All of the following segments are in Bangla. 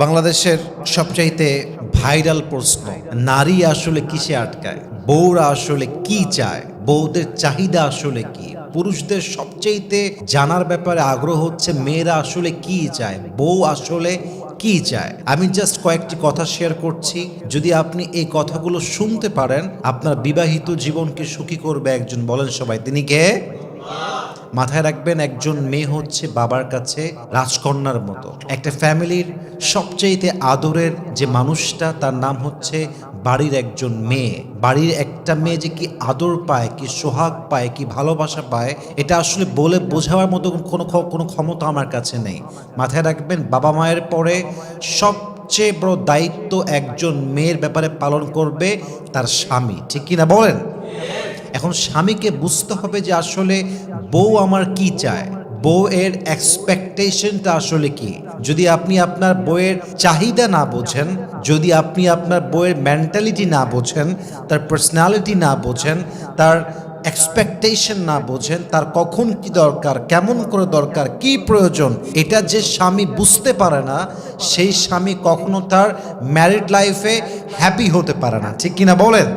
বাংলাদেশের সবচাইতে ভাইরাল প্রশ্ন, নারী আসলে কিসে আটকায়? বউরা আসলে কি চায়? বউদের চাহিদা আসলে কি? পুরুষদের সবচাইতে জানার ব্যাপারে আগ্রহ হচ্ছে মেয়েরা আসলে কি চায়, বউ আসলে কি চায়। আমি জাস্ট কয়েকটি কথা শেয়ার করছি, যদি আপনি এই কথাগুলো শুনতে পারেন আপনার বিবাহিত জীবনকে সুখী করবে একজন। বলেন সবাই, তিনি কে? মাথায় রাখবেন, একজন মেয়ে হচ্ছে বাবার কাছে রাজকন্যার মতো। একটা ফ্যামিলির সবচেয়ে আদরের যে মানুষটা, তার নাম হচ্ছে বাড়ির একজন মেয়ে। বাড়ির একটা মেয়ে যে কি আদর পায়, কি সোহাগ পায়, কি ভালোবাসা পায়, এটা আসলে বলে বোঝাবার মতো কোনো ক্ষমতা আমার কাছে নেই। মাথায় রাখবেন, বাবা মায়ের পরে সবচেয়ে বড় দায়িত্ব একজন মেয়ের ব্যাপারে পালন করবে তার স্বামী, ঠিক কিনা বলেন? এখন স্বামীকে বুঝতে হবে যে আসলে বউ আমার কি চায়, বউ এর এক্সপেকটেশনটা আসলে কি। যদি আপনি আপনার বউয়ের চাহিদা না বোঝেন, যদি আপনি আপনার বউয়ের মেন্টালিটি না বোঝেন, তার পার্সোনালিটি না বোঝেন, তার এক্সপেকটেশন না বোঝেন, তার কখন কি দরকার, কেমন করে দরকার, কি প্রয়োজন, এটা যে স্বামী বুঝতে পারে না, সেই স্বামী কখনো তার ম্যারিড লাইফে হ্যাপি হতে পারে না, ঠিক কিনা বলেন?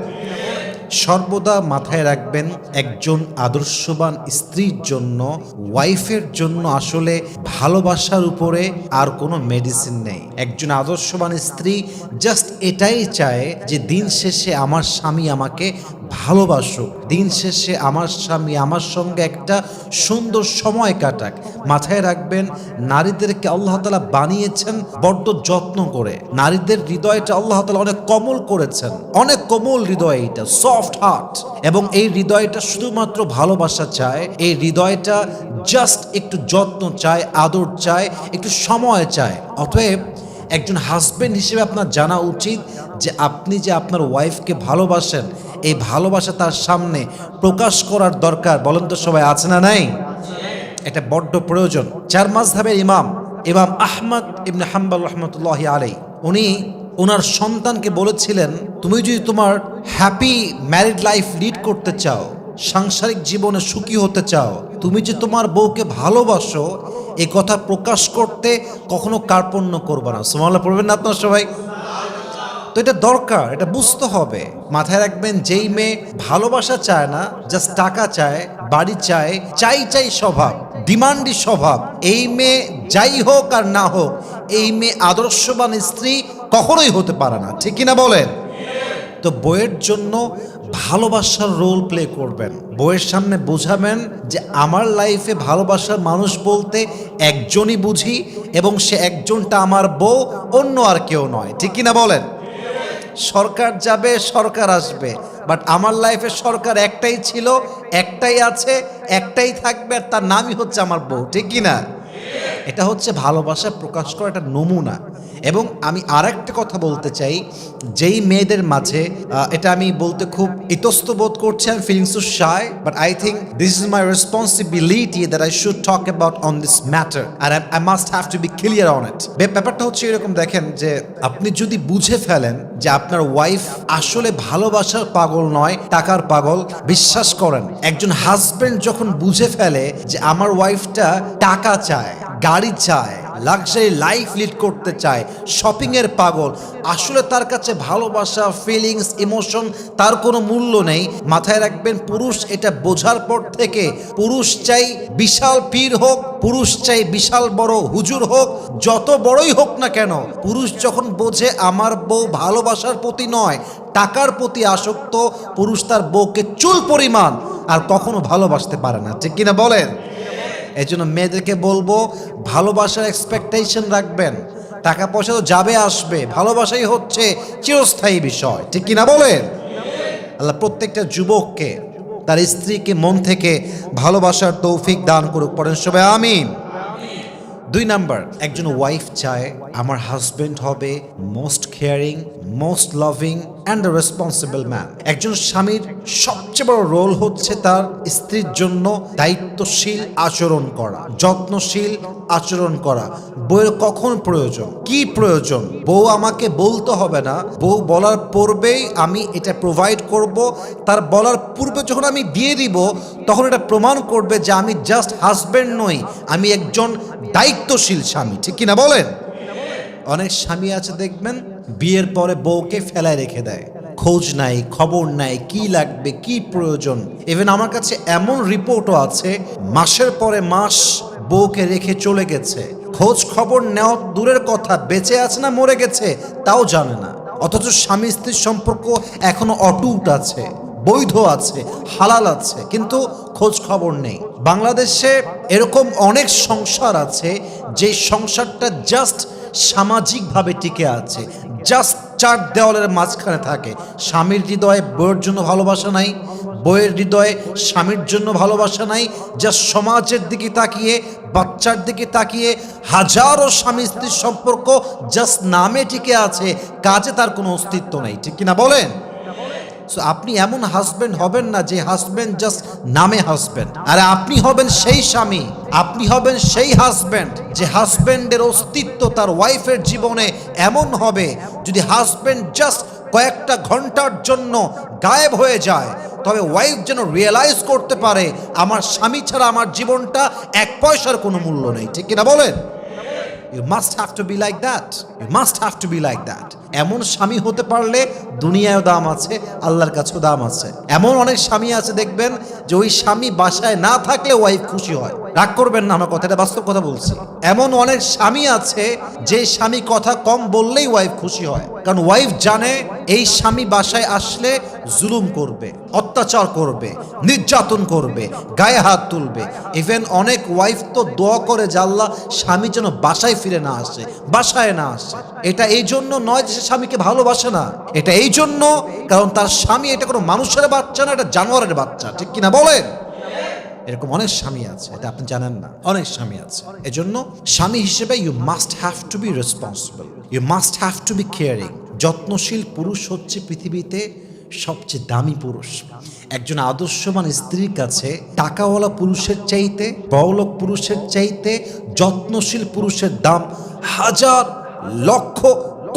সর্বদা মাথায় রাখবেন, একজন আদর্শবান স্ত্রীর জন্য, ওয়াইফের জন্য আসলে ভালোবাসার উপরে আর কোনো মেডিসিন নেই। একজন আদর্শবান স্ত্রী জাস্ট এটাই চায় যে দিন শেষে আমার স্বামী আমাকে ভালোবাসুক, দিন শেষে আমার স্বামী আমার সঙ্গে একটা সুন্দর সময় কাটাক। মাথায় রাখবেন, নারীদেরকে আল্লাহ তাআলা বানিয়েছেন বড্ড যত্ন করে। নারীদের হৃদয়টা আল্লাহ তাআলা অনেক কোমল করেছেন, অনেক কোমল হৃদয়, এটা সফট হার্ট। এবং এই হৃদয়টা শুধুমাত্র ভালোবাসা চায়, এই হৃদয়টা জাস্ট একটু যত্ন চায়, আদর চায়, একটু সময় চায়। অতএব একজন হাজবেন্ড হিসেবে আপনার জানা উচিত যে আপনি যে আপনার ওয়াইফকে ভালোবাসেন, এই ভালোবাসা তার সামনে প্রকাশ করার দরকার। বলেন তো সবাই, আছে না নাই? এটা বড্ড প্রয়োজন। চার মাযহাবের ইমাম আহমদ ইবনে হাম্বল রাহমাতুল্লাহি আলাইহি, উনি ওনার সন্তানকে বলেছিলেন, তুমি যদি তোমার হ্যাপি ম্যারিড লাইফ লিড করতে চাও, সাংসারিক জীবনে সুখী হতে চাও, তুমি যে তোমার বউকে ভালোবাসো, এ কথা প্রকাশ করতে কখনো কার্পণ্য করবে না। সুবহানাল্লাহ পড়বেন না আপনারা সবাই? তো এটা দরকার, এটা বুঝতে হবে। মাথায় রাখবেন, যেই মেয়ে ভালোবাসা চায় না, জাস্ট টাকা চায়, বাড়ি চায়, চাই স্বভাব, ডিমান্ডি স্বভাব, এই মেয়ে যাই হোক আর না হোক, এই মেয়ে আদর্শবান স্ত্রী কখনোই হতে পারে না, ঠিক কিনা বলেন? তো বইয়ের জন্য ভালোবাসার রোল প্লে করবেন, বইয়ের সামনে বোঝাবেন যে আমার লাইফে ভালোবাসার মানুষ বলতে একজনই বুঝি, এবং সে একজনটা আমার বউ, অন্য আর কেউ নয়, ঠিক কিনা বলেন? সরকার যাবে, সরকার আসবে, বাট আমার লাইফে সরকার একটাই ছিল, একটাই আছে, একটাই থাকবে, আর তার নামই হচ্ছে আমার বউ, ঠিক কিনা? এটা হচ্ছে ভালোবাসা প্রকাশ করা একটা নমুনা। এবং আমি আরেকটা কথা বলতে চাই, যেই মেয়েদের মাঝে এটা আমি বলতে খুব ইতস্তবোধ করছি, আমি feeling so shy, but I think this is my responsibility that I should talk about on this matter, আর I must have to be clear on it. ব্যাপারটা হচ্ছে এরকম, দেখেন, যে আপনি যদি বুঝে ফেলেন যে আপনার ওয়াইফ আসলে ভালোবাসার পাগল নয়, টাকার পাগল, বিশ্বাস করেন, একজন হাজবেন্ড যখন বুঝে ফেলে যে আমার ওয়াইফটা টাকা চায়, গাড়ি চায়, লাক্সারি লাইফ লিড করতে চায়, শপিং এর পাগল, আসলে তার কাছে ভালোবাসা, ফিলিংস, ইমোশন তার কোনো মূল্য নেই। মাথায় রাখবেন, পুরুষ এটা বোঝার পর থেকে, পুরুষ চাই বিশাল পীর হোক, পুরুষ চাই বিশাল বড় হুজুর হোক, যত বড়ই হোক না কেন, পুরুষ যখন বোঝে আমার বউ ভালোবাসার প্রতি নয়, টাকার প্রতি আসক্ত, পুরুষ তার বউকে চুল পরিমাণ আর কখনো ভালোবাসতে পারে না, ঠিক কিনা বলেন? এই জন্য মেয়েদেরকে বলবো, ভালোবাসার এক্সপেকটেশন রাখবেন। টাকা পয়সা তো যাবে আসবে, ভালোবাসাই হচ্ছে চিরস্থায়ী বিষয়, ঠিক কিনা বলেন? আল্লাহ প্রত্যেকটা যুবককে তার স্ত্রীকে মন থেকে ভালোবাসার তৌফিক দান করুক, পড়েন সবাই আমিন। 2 নাম্বার, একজন ওয়াইফ চায় আমার হাজবেন্ড হবে most caring, most loving and a responsible man. একজন স্বামীর সবচেয়ে বড় রোল হচ্ছে তার স্ত্রীর জন্য দায়িত্বশীল আচরণ করা, যত্নশীল আচরণ করা। বউয়ের কখন প্রয়োজন, কি প্রয়োজন, বউ আমাকে বলতে হবে না, বউ বলার পূর্বেই আমি এটা প্রোভাইড করব। তার বলার পূর্বে যখন আমি দিয়ে দিব, তখন এটা প্রমাণ করবে যে আমি জাস্ট হাজবেন্ড নই, আমি একজন দায়িত্বশীল স্বামী, ঠিক কিনা বলেন? অনেক স্বামী আছে দেখবেন বিয়ের পরে বউকে ফেলায় রেখে দেয়, খোঁজ নাই, খবর নাই, কি লাগবে, কি প্রয়োজন। ইভেন আমার কাছে এমন রিপোর্টও আছে মাসের পরে মাস বউকে রেখে চলে গেছে, খোঁজ খবর নেওয়া দূরের কথা, বেঁচে আছে না মরে গেছে তাও জানে না। অথচ স্বামী স্ত্রীর সম্পর্ক এখনো অটুট আছে, বৈধ আছে, হালাল আছে, কিন্তু খোঁজ খবর নেই। বাংলাদেশে এরকম অনেক সংসার আছে যে সংসারটা জাস্ট সামাজিকভাবে টিকে আছে, জাস্ট চার দেওয়ালের মাঝখানে থাকে। স্বামীর হৃদয়ে বউয়ের জন্য ভালোবাসা নাই, বউয়ের হৃদয়ে স্বামীর জন্য ভালোবাসা নাই, জাস্ট সমাজের দিকে তাকিয়ে, বাচ্চার দিকে তাকিয়ে হাজারো স্বামী স্ত্রীর সম্পর্ক জাস্ট নামে টিকে আছে, কাজে তার কোনো অস্তিত্ব নেই। ঠিক কিনা বলেন? সো আপনি এমন হাজবেন্ড হবেন না যে হাজবেন্ড জাস্ট নামে হাজবেন্ড, আরে আপনি হবেন সেই স্বামী, আপনি হবেন সেই হাজবেন্ড যে হাজবেন্ডের অস্তিত্ব তার ওয়াইফের জীবনে এমন হবে, যদি হাজবেন্ড জাস্ট কয়েকটা ঘন্টার জন্য গায়েব হয়ে যায় তবে ওয়াইফ যেন রিয়েলাইজ করতে পারে আমার স্বামী ছাড়া আমার জীবনটা এক পয়সার কোনো মূল্য নেই। ঠিক কিনা বলেন? You must have to be like that. You must have to be like that. এমন স্বামী হতে পারলে দুনিয়ায়ও দাম আছে, আল্লাহর কাছেও দাম আছে। এমন অনেক স্বামী আছে দেখবেন যে ওই স্বামী বাসায় না থাকলে ওয়াইফ খুশি হয়। রাগ করবেন না, আমার কথাটা বাস্তব কথা বলছি। এমন অনেক স্বামী আছে যে স্বামী কথা কম বললেই ওয়াইফ খুশি হয়, কারণ ওয়াইফ জানে এই স্বামী বাসায় আসলে জুলুম করবে, অত্যাচার করবে, নির্যাতন করবে, গায়ে হাত তুলবে। ইভেন অনেক ওয়াইফ তো দোয়া করে যে আল্লাহ স্বামী যেন বাসায় ফিরে না আসে, বাসায় না আসে। এটা এই জন্য নয় যে সে স্বামীকে ভালোবাসে না, এটা এই জন্য কারণ তার স্বামী এটা কোনো মানুষের বাচ্চা না, এটা জানোয়ারের বাচ্চা। ঠিক কিনা বলেন? এরকম অনেক স্বামী আছে, এটা আপনি জানেন না, অনেক স্বামী আছে। এজন্য স্বামী হিসেবে you must have to be responsible, you must have to be caring. যত্নশীল পুরুষ হচ্ছে পৃথিবীতে সবচেয়ে দামি পুরুষ। একজন আদর্শবান স্ত্রীর কাছে টাকাওয়ালা পুরুষের চাইতে, বড়লোক পুরুষের চাইতে যত্নশীল পুরুষের দাম হাজার লক্ষ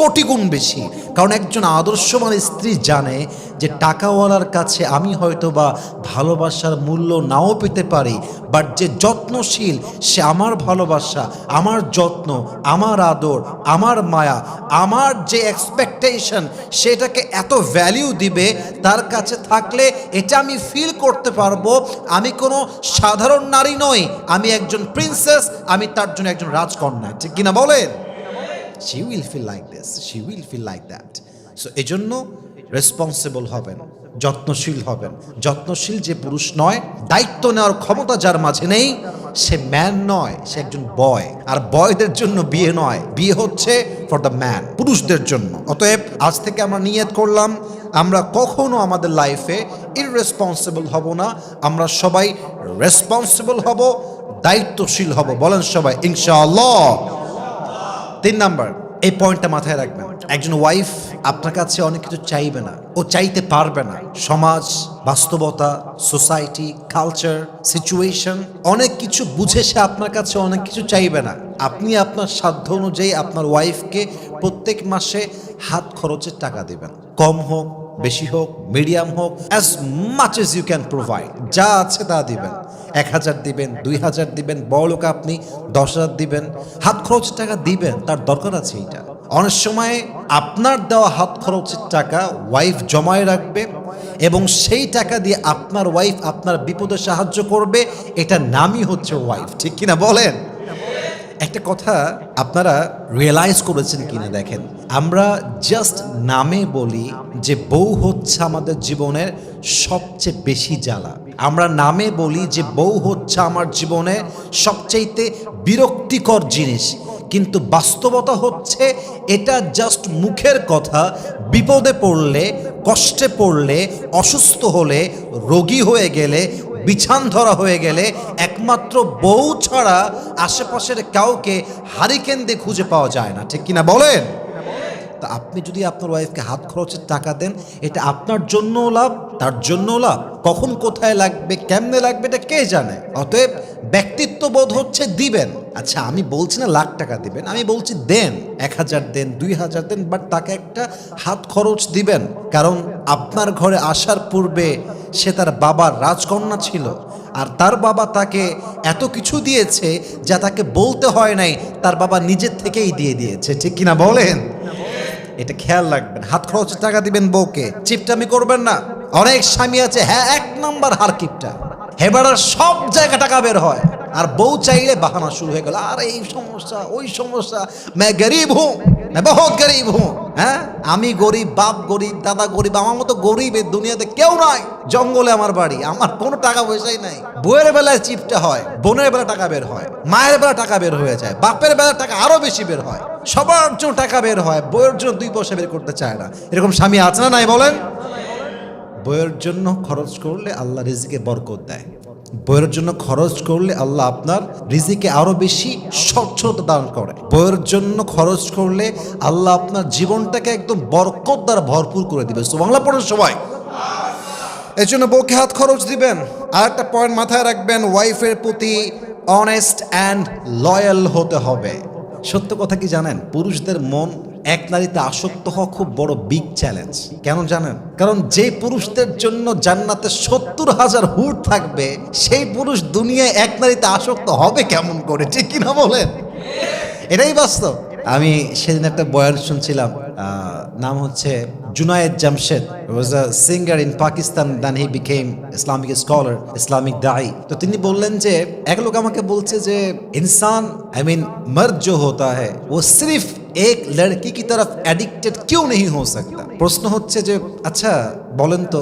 কোটি গুণ বেশি। কারণ একজন আদর্শবান স্ত্রী জানে যে টাকাওয়ালার কাছে আমি হয়তো বা ভালোবাসার মূল্য নাও পেতে পারি, বাট যে যত্নশীল সে আমার ভালোবাসা, আমার যত্ন, আমার আদর, আমার মায়া, আমার যে এক্সপেকটেশন সেটাকে এত ভ্যালিউ দিবে তার কাছে থাকলে এটা আমি ফিল করতে পারবো আমি কোনো সাধারণ নারী নই, আমি একজন প্রিন্সেস, আমি তার জন্য একজন রাজকন্যা। ঠিক কিনা বলেন? She will feel like this, she will feel like that. So এজন্য রেসপন্সিবল হবেন, যত্নশীল হবেন। যত্নশীল যে পুরুষ নয়, দায়িত্ব নেওয়ার ক্ষমতা যার মাঝে নেই, সে ম্যান নয়, সে একজন বয়। আর বয়দের জন্য বিয়ে নয়, বিয়ে হচ্ছে ফর দ্য ম্যান, পুরুষদের জন্য। অতএব আজ থেকে আমরা নিয়ত করলাম আমরা কখনো আমাদের লাইফে ইররেসপন্সিবল হব না, আমরা সবাই রেসপন্সিবল হব, দায়িত্বশীল হব। বলেন সবাই ইনশাআল্লাহ। 3 নাম্বার, এই পয়েন্টটা মাথায় রাখবেন। একজন ওয়াইফ আপনার কাছে অনেক কিছু চাইবে না, ও চাইতে পারবে না। সমাজ, বাস্তবতা, সোসাইটি, কালচার, সিচুয়েশন অনেক কিছু বুঝে সে আপনার কাছে অনেক কিছু চাইবে না। আপনি আপনার সাধ্য অনুযায়ী আপনার ওয়াইফকে প্রত্যেক মাসে হাত খরচের টাকা দিবেন, কম হোক বেশি হোক, মিডিয়াম হোক, as much as you can provide. যা আছে তা দিবেন, 1000 দিবেন, 2000 দিবেন, বড় লোক আপনি 10,000 দিবেন, হাত খরচের টাকা দিবেন, তার দরকার আছে। এটা অনেক সময় আপনার দেওয়া হাত খরচের টাকা ওয়াইফ জমায় রাখবে এবং সেই টাকা দিয়ে আপনার ওয়াইফ আপনার বিপদে সাহায্য করবে, এটা নামই হচ্ছে ওয়াইফ। ঠিক কিনা বলেন? একটা কথা আপনারা রিয়েলাইজ করেছেন কিনা দেখেন, আমরা জাস্ট নামে বলি যে বউ হচ্ছে আমাদের জীবনের সবচেয়ে বেশি জ্বালা, আমরা নামে বলি যে বউ হচ্ছে আমার জীবনে সবচাইতে বিরক্তিকর জিনিস, কিন্তু বাস্তবতা হচ্ছে এটা জাস্ট মুখের কথা। বিপদে পড়লে, কষ্টে পড়লে, অসুস্থ হলে, রোগী হয়ে গেলে, বিছান ধরা হয়ে গেলে একমাত্র বউ ছাড়া আশেপাশের কাউকে হারিকেন দিয়ে খুঁজে পাওয়া যায় না। ঠিক কিনা বলেন? তা আপনি যদি আপনার ওয়াইফকে হাত খরচের টাকা দেন, এটা আপনার জন্যও লাভ, তার জন্যও লাভ। কখন কোথায় লাগবে, কেমনে লাগবে, এটা কে জানে। অতএব ব্যক্তিত্ববোধ হচ্ছে দিবেন। আচ্ছা, আমি বলছি না লাখ টাকা দিবেন, আমি বলছি দেন, 1000 দেন, 2000 দেন, বাট তাকে একটা হাত খরচ দিবেন। কারণ আপনার ঘরে আসার পূর্বে সে তার বাবার রাজকন্যা ছিল, আর তার বাবা তাকে এত কিছু দিয়েছে যা তাকে বলতে হয় নাই, তার বাবা নিজের থেকেই দিয়ে দিয়েছে। ঠিক কিনা বলেন? এটা খেয়াল রাখবেন। হাত খরচের টাকা দিবেন বউকে, চিপটামি করবেন না। অনেক স্বামী আছে, হ্যাঁ, 1 নাম্বার হারকিপটা, হেবাড়ার সব জায়গা টাকা বের হয়, আর বউ চাইলে বাহানা শুরু হয়ে গেল, আর এই সমস্যা ওই সমস্যা, मैं गरीब हूं, मैं बहुत गरीब हूं। হ্যাঁ, আমি গরিব, বাপ গরিব, দাদা গরিব, আমার মতো গরিব এই দুনিয়াতে কেউ নাই। জঙ্গলে আমার বাড়ি, আমার কোনো টাকা পয়সাই নাই। বউয়ের বেলায় চিপটা হয়, বোনের বেলা টাকা বের হয়, মায়ের বেলা টাকা বের হয়ে যায়, বাপের বেলা টাকা আরো বেশি বের হয়, সবার জন্য টাকা বের হয়, বউয়ের জন্য 2 পয়সা বের করতে চায় না। এরকম স্বামী আছে না নাই বলেন? বইয়ের জন্য খরচ করলে আল্লাহ রিজিকে বরকত দেয়। বইয়ের জন্য খরচ করলে আল্লাহ আপনার রিজিকে আরো বেশি স্বচ্ছতা দান করে। বইয়ের জন্য খরচ করলে আল্লাহ আপনার জীবনটাকে একদম বরকত দ্বারা ভরপুর করে দিবে। সুবহানাল্লাহ পড়েন সবাই। এই জন্য বউকে হাত খরচ দিবেন। আর একটা পয়েন্ট মাথায় রাখবেন, ওয়াইফের প্রতি অনেস্ট অ্যান্ড লয়াল হতে হবে। সত্য কথা কি জানেন, পুরুষদের মন এক নারীতে আসক্ত হওয়া খুব বড় বিগ চ্যালেঞ্জ। কেন জানেন? কারণ যে পুরুষদের জন্য জান্নাতে 70,000 হুর থাকবে, সেই পুরুষ দুনিয়ায় এক নারীতে আসক্ত হবে কেমন করে? ঠিক কিনা বলেন? এটাই বাস্তব। আমি সেদিন একটা বয়ান শুনছিলাম, নাম হচ্ছে Junaid Jamshed, was a singer in Pakistan, then he became Islamic scholar, Islamic দায়ী। তো তিনি বললেন যে এক লোক আমাকে বলছে যে ইনসান मर्द जो होता है वो सिर्फ एक लड़की की तरफ एडिक्टेड क्यों नहीं हो सकता। প্রশ্ন হচ্ছে যে আচ্ছা বলেন তো,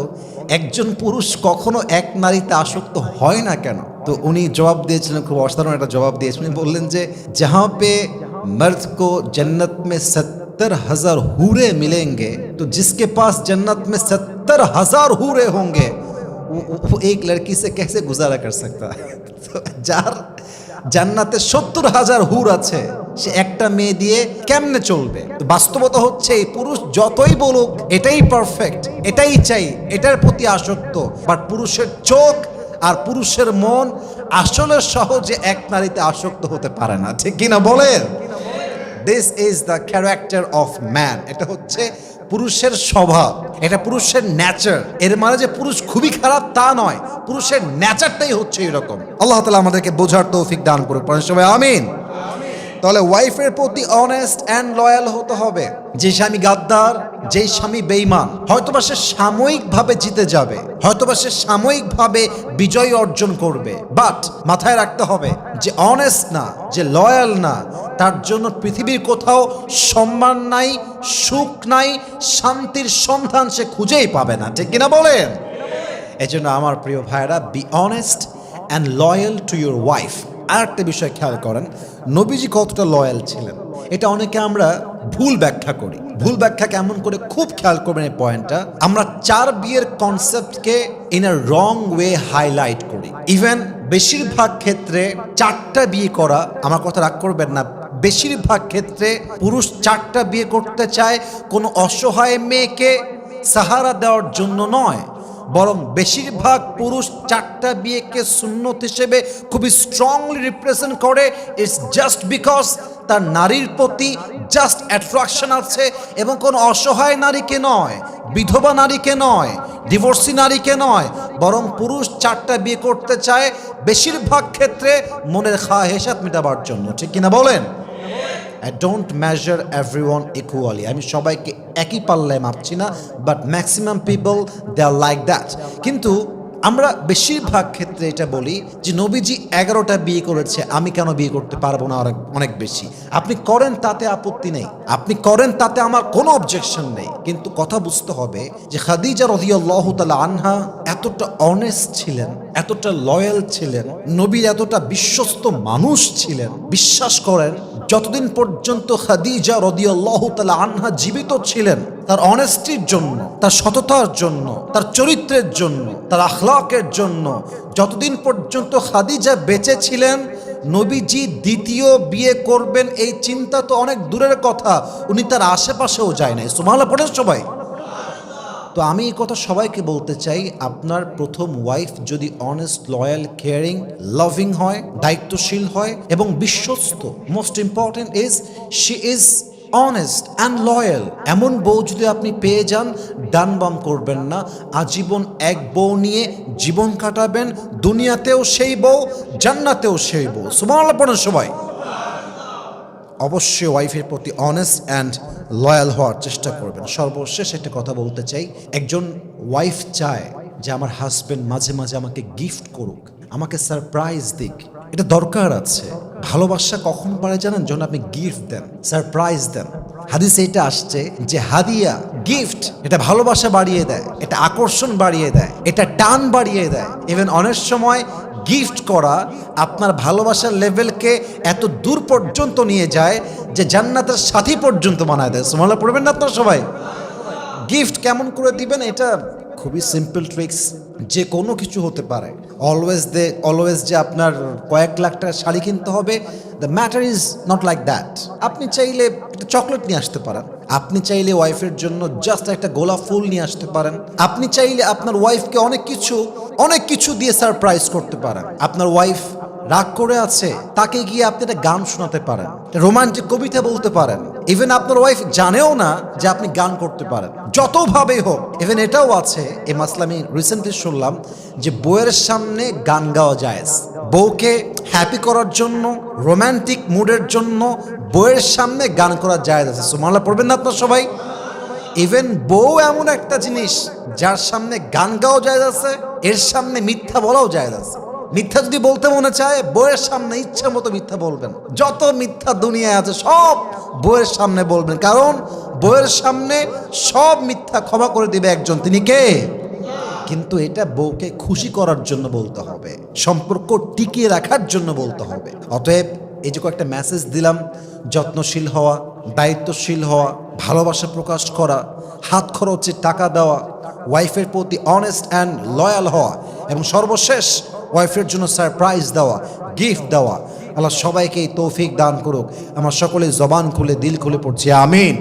একজন পুরুষ কখনো এক নারীতে আসক্ত হয় না কেন? তো উনি জবাব দিয়েছিলেন, খুব অসাধারণ একটা জবাব দিয়েছিলেন। উনি বললেন যে जहां पे मर्द को जन्नत में 70,000 हूरे मिलेंगे, तो जिसके पास जन्नत में 70,000 हूरे होंगे वो एक लड़की से कैसे गुजारा कर सकता है। तो যার জান্নাতে 70,000 হুর আছে, সে একটা মেয়ে দিয়ে কেমনে চলবে? তো বাস্তবতা হচ্ছে এই পুরুষ যতই বলুক এটাই পারফেক্ট, এটাই চাই, এটার প্রতি আসক্ত, বাট পুরুষের চোখ আর পুরুষের মন আসলে সহজে এক নারীতে আসক্ত হতে পারে না। ঠিক কিনা বলেন? This is the character of man. এটা হচ্ছে পুরুষের স্বভাব, এটা পুরুষের নেচার। এর মানে যে পুরুষ খুবই খারাপ তা নয়, পুরুষের নেচারটাই হচ্ছে এরকম। আল্লাহ তাআলা আমাদেরকে বোঝার তৌফিক দান করুন, পড়েন সবাই আমিন। তাহলে ওয়াইফের প্রতি অনেস্ট অ্যান্ড লয়াল হতে হবে। যে স্বামী গাদ্দার, যে স্বামী বেঈমান, হয়তোবা সে সাময়িকভাবে জিতে যাবে, হয়তোবা সে সাময়িকভাবে বিজয় অর্জন করবে, বাট মাথায় রাখতে হবে যে অনেস্ট না, যে লয়াল না, তার জন্য পৃথিবীর কোথাও সম্মান নাই, সুখ নাই, শান্তির সন্ধান সে খুঁজেই পাবে না। ঠিক কিনা বলেন? এজন্য আমার প্রিয় ভাইরা, be honest and loyal to your wife. আর একটা বিষয় খেয়াল করেন, নবীজি কতটা লয়াল ছিলেন, এটা অনেকে আমরা ভুল ব্যাখ্যা করি। ভুল ব্যাখ্যা কেমন করে? খুব খেয়াল করবেন এই পয়েন্টটা। আমরা 4 বিয়ের কনসেপ্টকে in a wrong way highlight করি। ইভেন বেশিরভাগ ক্ষেত্রে 4টা বিয়ে করা, আমার কথা রাগ করবেন না, বেশিরভাগ ক্ষেত্রে পুরুষ 4টা বিয়ে করতে চায় কোনো অসহায় মেয়েকে সাহারা দেওয়ার জন্য নয়, বরং বেশিরভাগ পুরুষ 4টা বিয়েকে সুন্নত হিসেবে খুবই স্ট্রংলি রিপ্রেজেন্ট করে। ইটস জাস্ট বিকজ তার নারীর প্রতি জাস্ট অ্যাট্রাকশন আছে, এবং কোনো অসহায় নারীকে নয়, বিধবা নারীকে নয়, ডিভোর্সি নারীকে নয়, বরং পুরুষ 4টা বিয়ে করতে চায় বেশিরভাগ ক্ষেত্রে মনের খাহেশাত মেটাবার জন্য। ঠিক কিনা বলেন? I don't measure everyone equally. আমি সবাইকে একই পাল্লায় মাপছি না, but maximum people they are like that. কিন্তু আমরা বেশিরভাগ ক্ষেত্রে এটা বলি যে নবীজি 11টা বিয়ে করেছে, আমি কেন বিয়ে করতে পারবো না অনেক বেশি? আপনি করেন, তাতে আপত্তি নেই, আপনি করেন, তাতে আমার কোনো অবজেকশন নেই। কিন্তু কথা বুঝতে হবে যে খাদিজা রাদিয়াল্লাহু তাআলা আনহা এতটা অনেস্ট ছিলেন, এতটা লয়াল ছিলেন, নবীর এতটা বিশ্বস্ত মানুষ ছিলেন। বিশ্বাস করেন, যতদিন পর্যন্ত খাদিজা রাদিয়াল্লাহু তাআলা আনহা জীবিত ছিলেন, তার অনেস্টির জন্য, তার সততার জন্য, তার চরিত্রের জন্য, তার আখলাকের জন্য, যতদিন পর্যন্ত খাদিজা বেঁচে ছিলেন, নবীজি দ্বিতীয় বিয়ে করবেন এই চিন্তা তো অনেক দূরের কথা, উনি তার আশেপাশেও যায় নাই। সুবহানাল্লাহ পড়েন সবাই। তো আমি এই কথা সবাইকে বলতে চাই, আপনার প্রথম ওয়াইফ যদি অনেস্ট, লয়াল, কেয়ারিং, লাভিং হয়, দায়িত্বশীল হয় এবং বিশ্বস্ত, most important is she is honest and loyal. এমন বউ যদি আপনি পেয়ে যান, ডান বাম করবেন না, আজীবন এক বউ নিয়ে জীবন কাটাবেন, দুনিয়াতেও সেই বউ, জান্নাতেও সেই বউ। সুবহানাল্লাহ পড়েন সবাই। অবশ্যই ওয়াইফের প্রতি অনেস্ট অ্যান্ড লয়াল হওয়ার চেষ্টা করবেন। সর্বশেষ একটা কথা বলতে চাই, একজন ওয়াইফ চায় যে আমার হাজবেন্ড মাঝে মাঝে আমাকে গিফট করুক, আমাকে সারপ্রাইজ দিক। এটা দরকার আছে। ভালোবাসা কখন পারে জানেন? যখন আপনি গিফট দেন, সারপ্রাইজ দেন। হাদিসে এটা আসছে যে হাদিয়া, গিফট, এটা ভালোবাসা বাড়িয়ে দেয়, এটা আকর্ষণ বাড়িয়ে দেয়, এটা টান বাড়িয়ে দেয়। ইভেন অনেক সময় গিফট করা আপনার ভালোবাসার লেভেলকে এত দূর পর্যন্ত নিয়ে যায় যে জান্নাতের সাথী পর্যন্ত বানায় দেয়। সুবহানাল্লাহ পড়বেন না আপনারা সবাই? গিফট কেমন করে দিবেন? এটা খুবই সিম্পল ট্রিক্স। যে কোনো কিছু হতে পারে। অলওয়েজ যে আপনার কয়েক লাখ টাকার শাড়ি কিনতে হবে, the matter is not like that. আপনি চাইলে একটা চকলেট নিয়ে আসতে পারেন, আপনি চাইলে ওয়াইফের জন্য জাস্ট একটা গোলাপ ফুল নিয়ে আসতে পারেন, আপনি চাইলে আপনার ওয়াইফকে অনেক কিছু দিয়ে সারপ্রাইজ করতে পারেন। আপনার ওয়াইফ রাগ করে আছে, তাকে গিয়ে আপনি একটা গান শোনাতে পারেন, রোমান্টিক কবিতা বলতে পারেন। ইভেন আপনার ওয়াইফ জানেও না যে আপনি গান করতে পারেন, যতভাবেই হোক। ইভেন এটাও আছে, এই মাসলা আমি রিসেন্টলি শুনলাম যে বউয়ের সামনে গান গাওয়া যায়। বউকে হ্যাপি করার জন্য, রোমান্টিক মুডের জন্য বউয়ের সামনে গান করা যায় আছে। সুবহানাল্লাহ পড়বেন না আপনার সবাই? ইভেন বউ এমন একটা জিনিস যার সামনে গান গাওয়া যায় আছে, এর সামনে মিথ্যা বলাও যায় আছে। মিথ্যা যদি বলতে মনে চায়, বউয়ের সামনে ইচ্ছা মতো মিথ্যা বলবেন। যত মিথ্যা দুনিয়ায় আছে সব বউয়ের সামনে বলবেন, কারণ বউয়ের সামনে সব মিথ্যা ক্ষমা করে দিবে একজন, তিনি কে? কিন্তু এটা বউকে খুশি করার জন্য বলতে হবে, সম্পর্ক টিকিয়ে রাখার জন্য বলতে হবে। অতএব এই যে কয়েকটা মেসেজ দিলাম, যত্নশীল হওয়া, দায়িত্বশীল হওয়া, ভালোবাসা প্রকাশ করা, হাত খরচে টাকা দেওয়া, ওয়াইফের প্রতি অনেস্ট অ্যান্ড লয়াল হওয়া, এবং সর্বশেষ ওয়াইফের জন্য সারপ্রাইজ দেওয়া, গিফট দেওয়া। আল্লাহ সবাইকে এই তৌফিক দান করুক। আমরা সকলে জবান খুলে দিল খুলে পড়ছি আমিন।